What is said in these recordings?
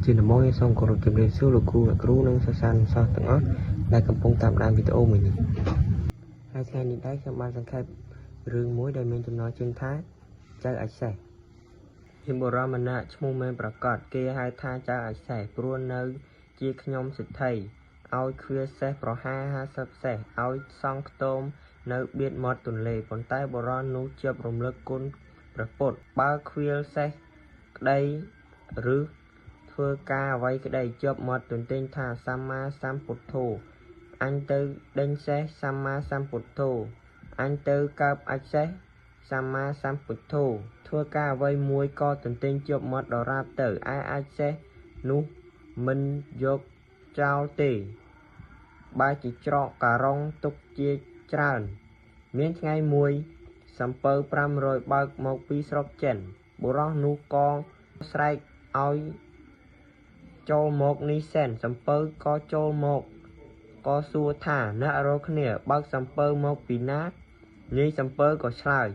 ជាដំបូងយើងសូមគោរពជម្រាបសួរលោកគ្រូអ្នកគ្រូនិងសិស្សានុសិស្សទាំងអស់ដែលកំពុងតាមដានវីដេអូមួយនេះហើយថ្ងៃនេះដែរខ្ញុំបានសង្ខេបរឿងមួយដែលមានចំណងជើងថាចៅអាចសេះមានបុរសម្នាក់ឈ្មោះមែនប្រកាសគេហៅថាចៅអាចសេះព្រោះនៅជាខ្ញុំសិទ្ធិឲ្យឃ្វាសេះប្រហា50សេះឲ្យសង់ខ្ទមនៅបៀតមាត់ទន្លេប៉ុន្តែបុរសនោះជាប់រំលឹកគុណព្រះពុទ្ធបើឃ្វាសេះក្តីឬធ្វើការអ្វីក្តីជាប់មាត់ទន្ទេញថាសម្មាសម្ពុទ្ធោអញទៅដេញសេះសម្មាសម្ពុទ្ធោអញទៅកើបអាចសេះសម្មាសម្ពុទ្ធោធ្វើការអ្វីមួយក៏ទន្ទេញជាប់មាត់ដរាបទៅឯអាចសេះនោះមិនយកចោលទេបើជាច្រកការុងទុកជាច្រើនមានថ្ងៃមួយសំពៅ500បើកមកពីស្រុកចិនបុរសនោះក៏ស្រែកឲ្យចូលមកនេះសិនសំពៅក៏ចូលមកក៏សួរថាអ្នករកគ្នាបើកសំពៅមកពីណានាយសំពៅក៏ឆ្លើយ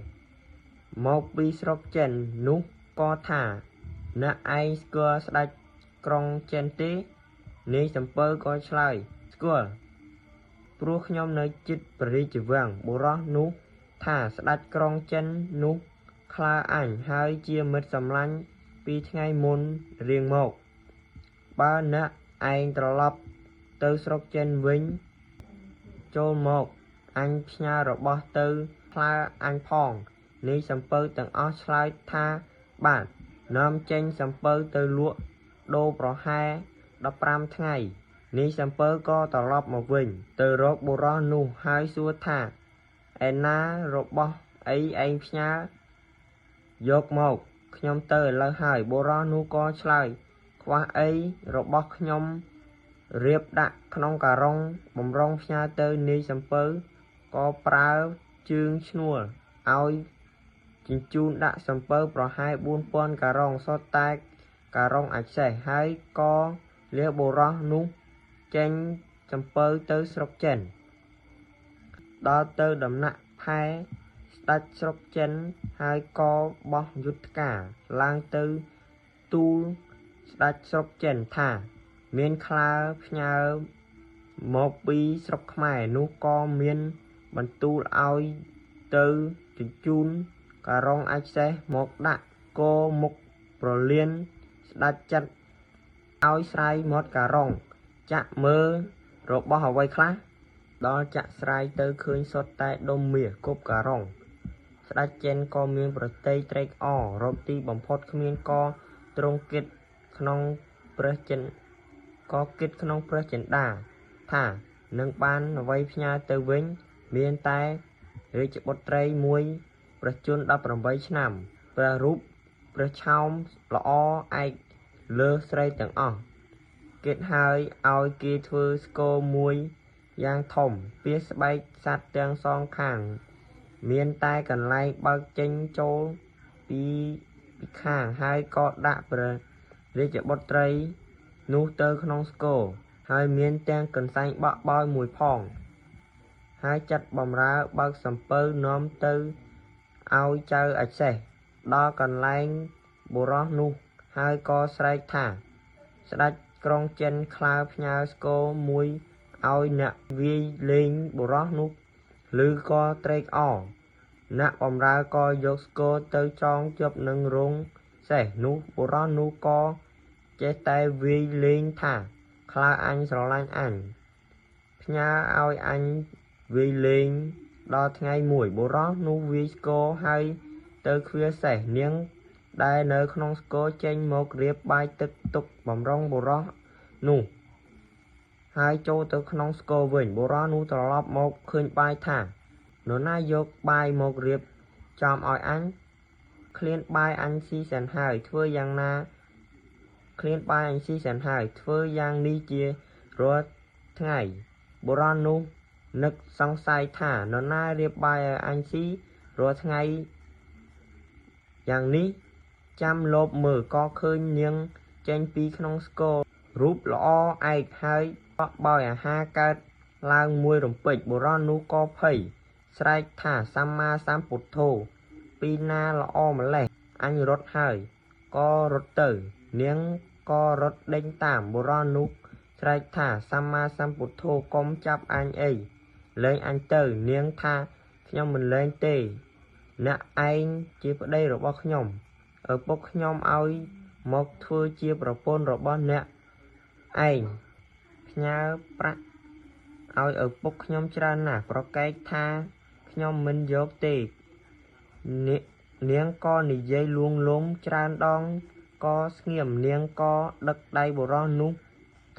មកពីស្រុកចិននោះក៏ថាអ្នកឯងស្គាល់ស្ដេចក្រុងចិនទេនាយសំពៅក៏ឆ្លើយស្គាល់ព្រោះខ្ញុំនៅជិតព្រះរាជវាំងបុរសនោះថាស្ដេចក្រុងចិននោះខ្លាអញហើយជាមិត្តសម្លាញ់ពីថ្ងៃមុនរៀងមកបើអ្នកឯងត្រឡប់ទៅស្រុកចិនវិញចូលមកអញផ្ញើរបស់ទៅខ្លាអញផងនាយសំពៅទាំងអស់ឆ្លើយថាបាទនាំចេញសំពៅទៅលក់ដូរប្រហែល15ថ្ងៃនាយសំពៅក៏ត្រឡប់មកវិញទៅរកបុរសនោះហើយសួរថាឯណារបស់អីឯងផ្ញើយកមកខ្ញុំទៅឥឡូវហើយបុរសនោះក៏ឆ្លើយខ្វះអីរបស់ខ្ញុំរៀបដាក់ក្នុងការុងបំរុងផ្ញើទៅនាយសំពៅក៏ប្រើជើងឈ្នួលឲ្យជញ្ជូនដាក់សំពៅប្រហែល4000ការុងសុទ្ធតែការុងអាចសេះហើយក៏លះបុរសនោះចេញសំពៅទៅស្រុកចិនដល់ទៅដំណាក់ផែស្ដេចស្រុកចិនហើយក៏បោះយុទ្ធការឡើងទៅទូលស្ដេចស្រុកចិនថាមានខ្លាផ្ញើមកពីស្រុកខ្មែរនោះក៏មានបន្ទូលឲ្យទៅជញ្ជូនការុងអាចសេះមកដាក់គោមុខប្រលានស្ដេចចាត់ឲ្យស្រាយមាត់ការុងចាក់មើលរបស់អ្វីខ្លះដល់ចាក់ស្រាយទៅឃើញសុទ្ធតែដុំមាសគប់ការុងស្ដេចចិនក៏មានប្រតិយត្រេកអររកទីបំផុតគ្មានក៏ទ្រង់គិតក្នុងព្រះចិនក៏គិតក្នុងព្រះចិន្តាថានឹងបានអ្វីផ្ញើទៅវិញមានតែរាជបុត្រីមួយព្រះជន្ម18ឆ្នាំព្រះរូបព្រះឆោមល្អឯកលើស្រីទាំងអស់គិតហើយឲ្យគេធ្វើស្គរមួយយ៉ាងធំពាសស្បែកសត្វទាំងសងខាងមានតែកន្លែងបើកចេញចូលពីខាងហើយក៏ដាក់ព្រះរាជបុត្រីនោះទៅក្នុងស្គរហើយមានទាំងកន្សែងបក់បោយមួយផងហើយចាត់បំរើបើកសំពៅនាំទៅឲ្យចៅអាចសេះដល់កន្លែងបុរសនោះហើយក៏ស្រែកថាស្ដេចក្រុងចិនខ្លាផ្ញើស្គរមួយឲ្យអ្នកវាយលេងបុរសនោះឬក៏ត្រេកអរអ្នកបំរើក៏យកស្គរទៅចងជាប់នឹងរងសេះនោះបុរសនោះក៏ចេះតែវាយលេងថាខ្លាអញស្រឡាញ់អញផ្ញើឲ្យអញវាយលេងដល់ថ្ងៃមួយបុរសនោះវាយស្គរហើយទៅឃ្វាសេះនាងដែលនៅក្នុងស្គរចេញមករៀបបាយទឹកទុកបំរុងបុរសនោះហើយចូលទៅក្នុងស្គរវិញបុរសនោះត្រឡប់មកឃើញបាយថានរណាយកបាយមករៀបចំឲ្យអញឃ្លានបាយអញស៊ីសិនហើយធ្វើយ៉ាងណាឃ្លានបាយអញស៊ីសិនហើយធ្វើយ៉ាងនេះជារាល់ថ្ងៃបុរសនោះនឹកសង្ស័យថានរណារៀបបាយឲ្យអញស៊ីរាល់ថ្ងៃយ៉ាងនេះចាំលបមើលក៏ឃើញនាងចេញពីក្នុងស្គររូបល្អឯកហើយបក់បោយអាហារកើតឡើងមួយរំពេចបុរសនោះក៏ភ័យស្រែកថាសម្មាសម្ពុទ្ធោពីណាល្អម្លេះអញរត់ហើយក៏រត់ទៅនាង ក៏រត់ដេញតាមបុរសនោះស្រែកថាសម្មាសម្ពុទ្ធោកុំចាប់អញអីលែងអញទៅនាងថាខ្ញុំមិនលែងទេអ្នកឯងជាប្តីរបស់ខ្ញុំឪពុកខ្ញុំឲ្យមកធ្វើជាប្រពន្ធរបស់អ្នកឯងផ្ញើប្រាក់ឲ្យឪពុកខ្ញុំច្រើនណាស់ប្រកែកថាខ្ញុំមិនយកទេនាងក៏និយាយលួងលោមច្រើនដងក៏ស្ងៀមនាងក៏ដឹកដៃបុរសនោះ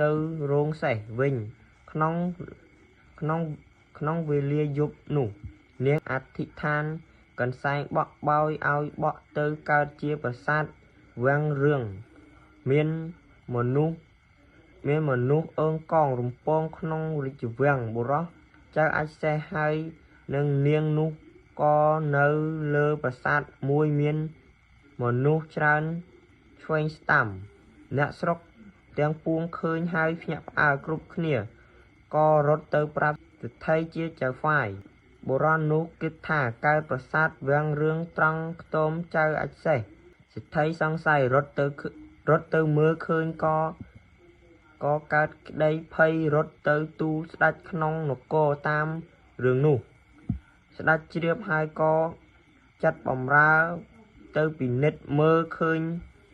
ទៅរោងសេះវិញក្នុងវេលាយប់នោះនាងអធិដ្ឋានកន្សែងបក់បោយឲ្យបក់ទៅកើតជាប្រាសាទវាំងរឿងមានមនុស្សអើងកងរំពងក្នុងរាជវាំងបុរសចៅអាចសេះហើយនឹងនាងនោះក៏នៅលើប្រាសាទមួយមានមនុស្សច្រើនឆ្វេងស្ដាំអ្នកស្រុកទាំងពួងឃើញហើយភ្ញាក់ផ្អើលគ្រប់គ្នាក៏រត់ទៅប្រាប់សេដ្ឋីជាចៅហ្វាយបុរសនោះគិតថាកើតប្រាសាទវាំងរឿងត្រង់ខ្ទមចៅអាចសេះសេដ្ឋីសង្ស័យរត់ទៅមើលឃើញក៏កើតក្តីភ័យរត់ទៅទូលស្ដេចក្នុងនគរតាមរឿងនោះស្ដេចជ្រាបហើយក៏ចាត់បំរើទៅពិនិត្យមើលឃើញ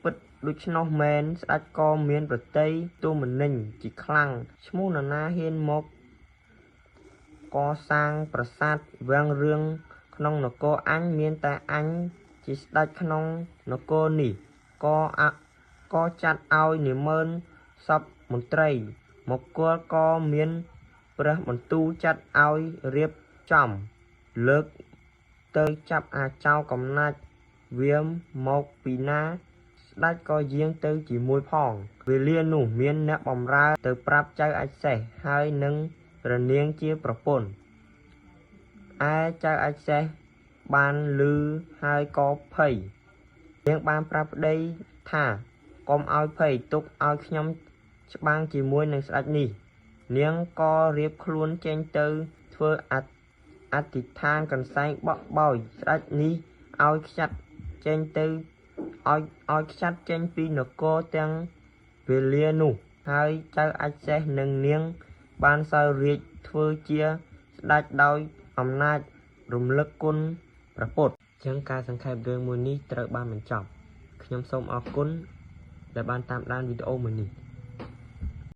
ពិតដូច្នោះមែនស្ដេចក៏មានប្រតិយទូមនិញជាខ្លាំងឈ្មោះនរណាហ៊ានមកកសាងប្រាសាទវាំងរឿងក្នុងនគរអញមានតែអញជាស្ដេចក្នុងនគរនេះក៏ចាត់ឲ្យនិមឺនសពមន្ត្រីមកគល់ក៏មានព្រះបន្ទូលចាត់ឲ្យរៀបចំលើកទៅចាប់អាចោរកំណាចវាមកពីណាស្ដេចក៏យាងទៅជាមួយផងវេលានោះមានអ្នកបម្រើទៅប្រាប់ចៅអាចសេះហើយនឹងព្រះនាងជាប្រពន្ធឯចៅអាចសេះបានឮហើយក៏ភ័យនាងបានប្រាប់ប្តីថាកុំឲ្យភ័យទុកឲ្យខ្ញុំច្បាំងជាមួយនឹងស្ដេចនេះនាងក៏រៀបខ្លួនចេញទៅធ្វើអធិដ្ឋានកន្សែងបក់បោយស្ដេចនេះឲ្យខ្ចាត់ចេញពីនគរទាំងវេលានោះហើយចៅអាចសេះនឹងនាងបានសោយរាជ្យធ្វើជាស្ដេចដោយអំណាចរំលឹកគុណព្រះពុទ្ធចឹងការសង្ខេបរឿងមួយនេះត្រូវបានបញ្ចប់ខ្ញុំសូមអរគុណដែលបានតាមដានវីដេអូមួយនេះ